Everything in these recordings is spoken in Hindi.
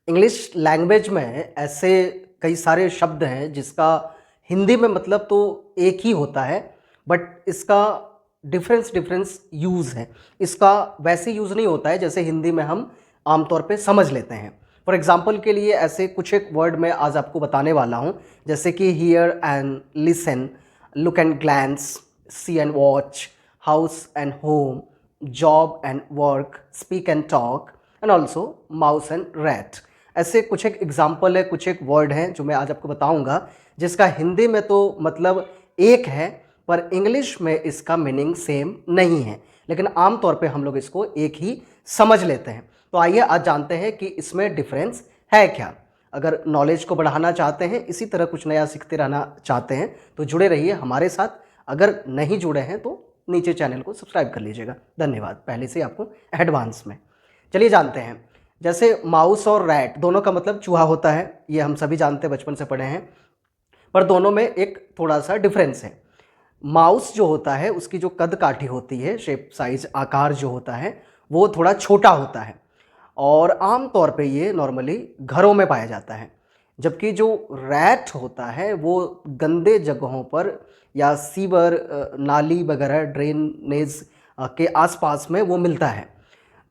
इंग्लिश लैंग्वेज में ऐसे कई सारे शब्द हैं जिसका हिंदी में मतलब तो एक ही होता है, बट इसका डिफरेंस डिफरेंस यूज़ है। इसका वैसे यूज़ नहीं होता है जैसे हिंदी में हम आमतौर पे समझ लेते हैं। फॉर एग्जाम्पल के लिए ऐसे कुछ एक वर्ड मैं आज आपको बताने वाला हूँ, जैसे कि here and listen, look and glance, see and watch, house and home, job and work, speak and talk and also mouse and rat. ऐसे कुछ एक एग्जाम्पल है, कुछ एक वर्ड हैं जो मैं आज आपको बताऊंगा, जिसका हिंदी में तो मतलब एक है पर इंग्लिश में इसका मीनिंग सेम नहीं है, लेकिन आमतौर पे हम लोग इसको एक ही समझ लेते हैं। तो आइए आज जानते हैं कि इसमें डिफरेंस है क्या। अगर नॉलेज को बढ़ाना चाहते हैं, इसी तरह कुछ नया सीखते रहना चाहते हैं, तो जुड़े रहिए हमारे साथ। अगर नहीं जुड़े हैं तो नीचे चैनल को सब्सक्राइब कर लीजिएगा। धन्यवाद पहले से आपको एडवांस में। चलिए जानते हैं। जैसे माउस और रैट दोनों का मतलब चूहा होता है, ये हम सभी जानते हैं, बचपन से पढ़े हैं, पर दोनों में एक थोड़ा सा डिफरेंस है। माउस जो होता है उसकी जो कद काठी होती है, शेप साइज आकार जो होता है वो थोड़ा छोटा होता है और आम तौर पे ये नॉर्मली घरों में पाया जाता है। जबकि जो रैट होता है वो गंदे जगहों पर या सीवर, नाली वगैरह, ड्रेनेज के आसपास में वो मिलता है।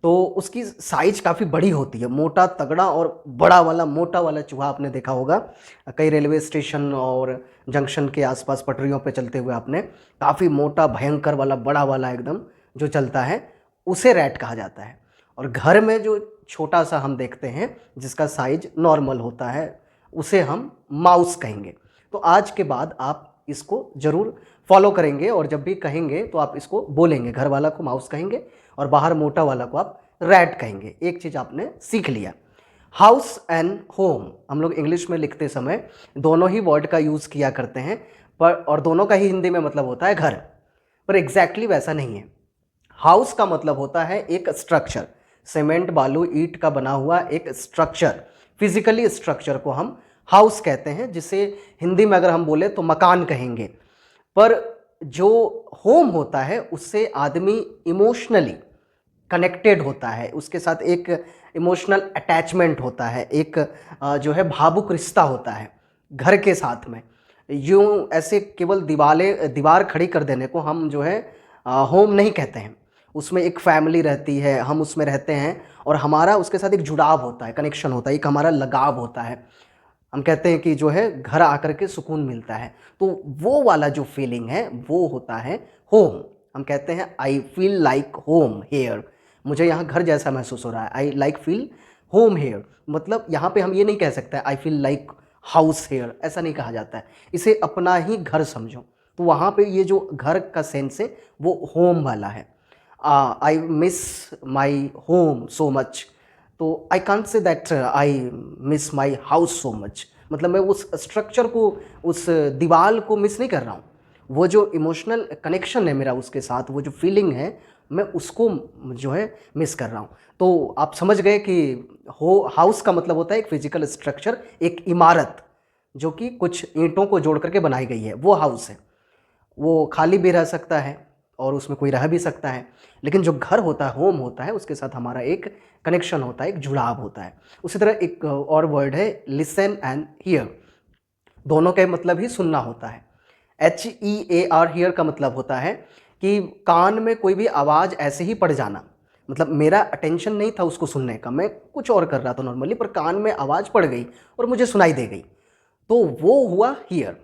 तो उसकी साइज काफ़ी बड़ी होती है, मोटा तगड़ा और बड़ा वाला मोटा वाला चूहा आपने देखा होगा कई रेलवे स्टेशन और जंक्शन के आसपास पटरियों पे चलते हुए आपने, काफ़ी मोटा भयंकर वाला बड़ा वाला एकदम जो चलता है, उसे रैट कहा जाता है। और घर में जो छोटा सा हम देखते हैं जिसका साइज नॉर्मल होता है उसे हम माउस कहेंगे। तो आज के बाद आप इसको ज़रूर फॉलो करेंगे और जब भी कहेंगे तो आप इसको बोलेंगे, घर वाला को माउस कहेंगे और बाहर मोटा वाला को आप रैट कहेंगे। एक चीज़ आपने सीख लिया। हाउस एंड होम हम लोग इंग्लिश में लिखते समय दोनों ही वर्ड का यूज़ किया करते हैं, पर और दोनों का ही हिंदी में मतलब होता है घर, पर एग्जैक्टली वैसा नहीं है। हाउस का मतलब होता है एक स्ट्रक्चर, सीमेंट बालू ईंट का बना हुआ एक स्ट्रक्चर, फिजिकली स्ट्रक्चर को हम हाउस कहते हैं, जिसे हिंदी में अगर हम बोले तो मकान कहेंगे। पर जो होम होता है उससे आदमी इमोशनली कनेक्टेड होता है, उसके साथ एक इमोशनल अटैचमेंट होता है, एक जो है भावुक रिश्ता होता है घर के साथ में। यूँ ऐसे केवल दीवार खड़ी कर देने को हम जो है होम नहीं कहते हैं। उसमें एक फैमिली रहती है, हम उसमें रहते हैं और हमारा उसके साथ एक जुड़ाव होता है, कनेक्शन होता है, एक हमारा लगाव होता है। हम कहते हैं कि जो है घर आकर के सुकून मिलता है, तो वो वाला जो फीलिंग है वो होता है होम। हम कहते हैं I feel like home here, मुझे यहाँ घर जैसा महसूस हो रहा है, I like feel home here. मतलब यहाँ पे हम ये नहीं कह सकते I feel like house here, ऐसा नहीं कहा जाता है। इसे अपना ही घर समझो, तो वहाँ पे ये जो घर का सेंस है वो होम वाला है। I miss my home so much, तो I can't say that I miss my house so much. मतलब मैं उस स्ट्रक्चर को, उस दीवार को मिस नहीं कर रहा हूँ, वो जो इमोशनल कनेक्शन है मेरा उसके साथ, वो जो फीलिंग है मैं उसको जो है मिस कर रहा हूँ। तो आप समझ गए कि हाउस का मतलब होता है एक फिजिकल स्ट्रक्चर, एक इमारत जो कि कुछ ईंटों को जोड़ करके बनाई गई है, वो हाउस है। वो खाली भी रह सकता है और उसमें कोई रह भी सकता है, लेकिन जो घर होता है, होम होता है, उसके साथ हमारा एक कनेक्शन होता है, एक जुड़ाव होता है। उसी तरह एक और वर्ड है लिसन एंड हियर, दोनों का मतलब ही सुनना होता है। HEAR हियर का मतलब होता है कि कान में कोई भी आवाज़ ऐसे ही पड़ जाना, मतलब मेरा अटेंशन नहीं था उसको सुनने का, मैं कुछ और कर रहा था नॉर्मली, पर कान में आवाज़ पड़ गई और मुझे सुनाई दे गई, तो वो हुआ हियर।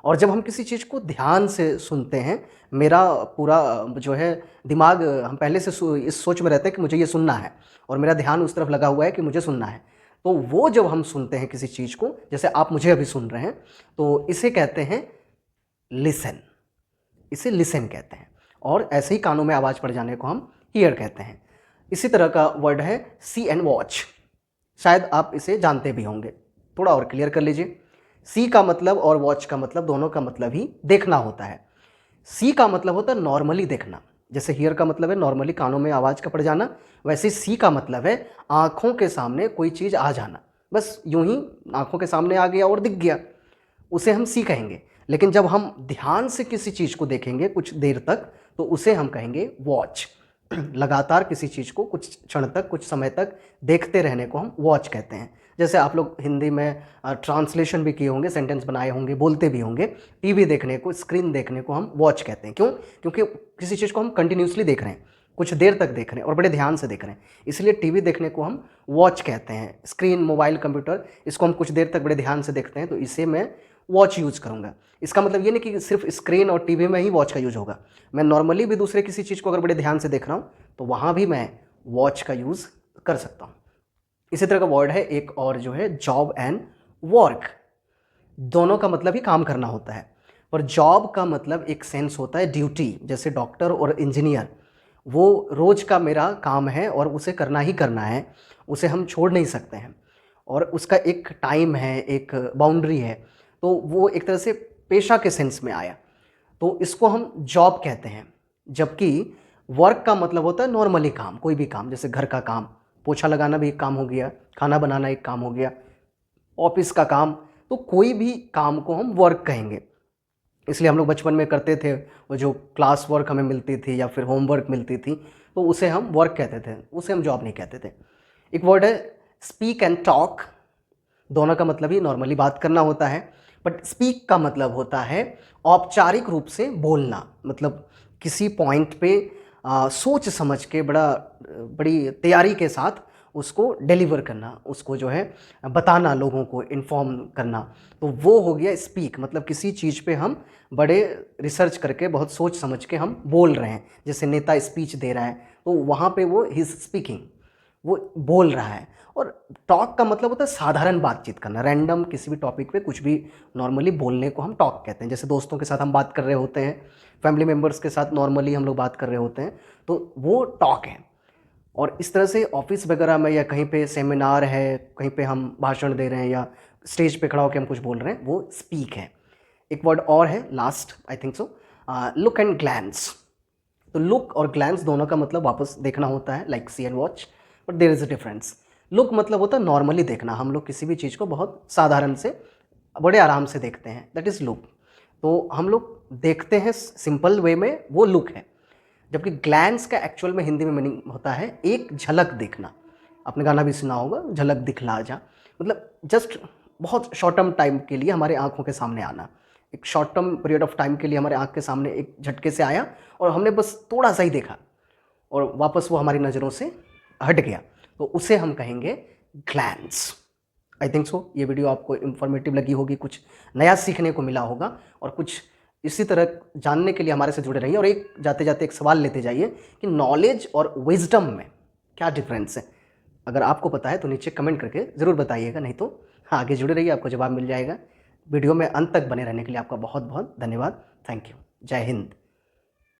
और जब हम किसी चीज़ को ध्यान से सुनते हैं, मेरा पूरा जो है दिमाग, हम पहले से इस सोच में रहते हैं कि मुझे ये सुनना है और मेरा ध्यान उस तरफ लगा हुआ है कि मुझे सुनना है, तो वो जब हम सुनते हैं किसी चीज़ को, जैसे आप मुझे अभी सुन रहे हैं, तो इसे कहते हैं लिसन, इसे लिसन कहते हैं। और ऐसे ही कानों में आवाज़ पड़ जाने को हम ईयर कहते हैं। इसी तरह का वर्ड है सी एंड वॉच, शायद आप इसे जानते भी होंगे, थोड़ा और क्लियर कर लीजिए। सी का मतलब और वॉच का मतलब, दोनों का मतलब ही देखना होता है। सी का मतलब होता है नॉर्मली देखना, जैसे हियर का मतलब है नॉर्मली कानों में आवाज़ का पड़ जाना, वैसे सी का मतलब है आँखों के सामने कोई चीज़ आ जाना, बस यूं ही आँखों के सामने आ गया और दिख गया, उसे हम सी कहेंगे। लेकिन जब हम ध्यान से किसी चीज़ को देखेंगे कुछ देर तक, तो उसे हम कहेंगे वॉच। लगातार किसी चीज़ को कुछ क्षण तक, कुछ समय तक देखते रहने को हम वॉच कहते हैं। जैसे आप लोग हिंदी में ट्रांसलेशन भी किए होंगे, सेंटेंस बनाए होंगे, बोलते भी होंगे। टीवी देखने को, स्क्रीन देखने को हम वॉच कहते हैं। क्यों? क्योंकि किसी चीज़ को हम कंटिन्यूअसली देख रहे हैं, कुछ देर तक देख रहे हैं और बड़े ध्यान से देख रहे हैं, इसलिए टीवी देखने को हम वॉच कहते हैं। स्क्रीन, मोबाइल, कंप्यूटर, इसको हम कुछ देर तक बड़े ध्यान से देखते हैं, तो इसे मैं वॉच यूज़ करूँगा। इसका मतलब ये नहीं कि सिर्फ स्क्रीन और टीवी में ही वॉच का यूज़ होगा। मैं नॉर्मली भी दूसरे किसी चीज़ को अगर बड़े ध्यान से देख रहा हूँ तो वहाँ भी मैं वॉच का यूज़ कर सकता हूँ। इसी तरह का वर्ड है एक और जो है जॉब एंड वर्क। दोनों का मतलब ही काम करना होता है, पर जॉब का मतलब एक सेंस होता है ड्यूटी। जैसे डॉक्टर और इंजीनियर, वो रोज़ का मेरा काम है और उसे करना ही करना है, उसे हम छोड़ नहीं सकते हैं और उसका एक टाइम है, एक बाउंड्री है, तो वो एक तरह से पेशा के सेंस में आया, तो इसको हम जॉब कहते हैं। जबकि वर्क का मतलब होता है नॉर्मली काम, कोई भी काम, जैसे घर का काम, पोछा लगाना भी एक काम हो गया, खाना बनाना एक काम हो गया, ऑफिस का काम, तो कोई भी काम को हम वर्क कहेंगे। इसलिए हम लोग बचपन में करते थे, वो जो क्लास वर्क हमें मिलती थी या फिर होमवर्क मिलती थी, तो उसे हम वर्क कहते थे, उसे हम जॉब नहीं कहते थे। एक वर्ड है स्पीक एंड टॉक। दोनों का मतलब ही नॉर्मली बात करना होता है, बट स्पीक का मतलब होता है औपचारिक रूप से बोलना, मतलब किसी पॉइंट पे सोच समझ के बड़ी तैयारी के साथ उसको डिलीवर करना, उसको जो है बताना, लोगों को इन्फॉर्म करना, तो वो हो गया स्पीक। मतलब किसी चीज़ पे हम बड़े रिसर्च करके, बहुत सोच समझ के हम बोल रहे हैं। जैसे नेता स्पीच दे रहा है, तो वहाँ पे वो ही इज़ स्पीकिंग, वो बोल रहा है। और टॉक का मतलब होता है साधारण बातचीत करना, रैंडम किसी भी टॉपिक पे कुछ भी नॉर्मली बोलने को हम टॉक कहते हैं। जैसे दोस्तों के साथ हम बात कर रहे होते हैं, फैमिली मेम्बर्स के साथ नॉर्मली हम लोग बात कर रहे होते हैं, तो वो टॉक है। और इस तरह से ऑफिस वगैरह में या कहीं पे सेमिनार है, कहीं पे हम भाषण दे रहे हैं या स्टेज पे खड़ा होकर हम कुछ बोल रहे हैं, वो स्पीक है। एक वर्ड और है last, I think so, look and glance. तो लुक और ग्लैंस दोनों का मतलब वापस देखना होता है, like see and watch, but there is a difference. Look मतलब होता है नॉर्मली देखना, हम लोग किसी भी चीज़ को बहुत साधारण से, बड़े आराम से देखते हैं, दैट इज़ लुक। तो हम लोग देखते हैं सिंपल वे में, वो लुक है। जबकि ग्लैंस का एक्चुअल में हिंदी में मीनिंग होता है एक झलक देखना। आपने गाना भी सुना होगा, झलक दिखला जा, मतलब जस्ट बहुत शॉर्ट टर्म टाइम के लिए हमारे आंखों के सामने आना, एक short term period of time के लिए हमारे आंख के सामने एक झटके से आया और हमने बस थोड़ा सा ही देखा और वापस वो हमारी नज़रों से हट गया, तो उसे हम कहेंगे ग्लैंस। आई थिंक सो ये वीडियो आपको इन्फॉर्मेटिव लगी होगी, कुछ नया सीखने को मिला होगा और कुछ इसी तरह जानने के लिए हमारे से जुड़े रहिए। और एक जाते जाते एक सवाल लेते जाइए कि नॉलेज और विजडम में क्या डिफरेंस है। अगर आपको पता है तो नीचे कमेंट करके ज़रूर बताइएगा, नहीं तो आगे जुड़े रहिए, आपको जवाब मिल जाएगा। वीडियो में अंत तक बने रहने के लिए आपका बहुत बहुत धन्यवाद। Thank you. जय हिंद।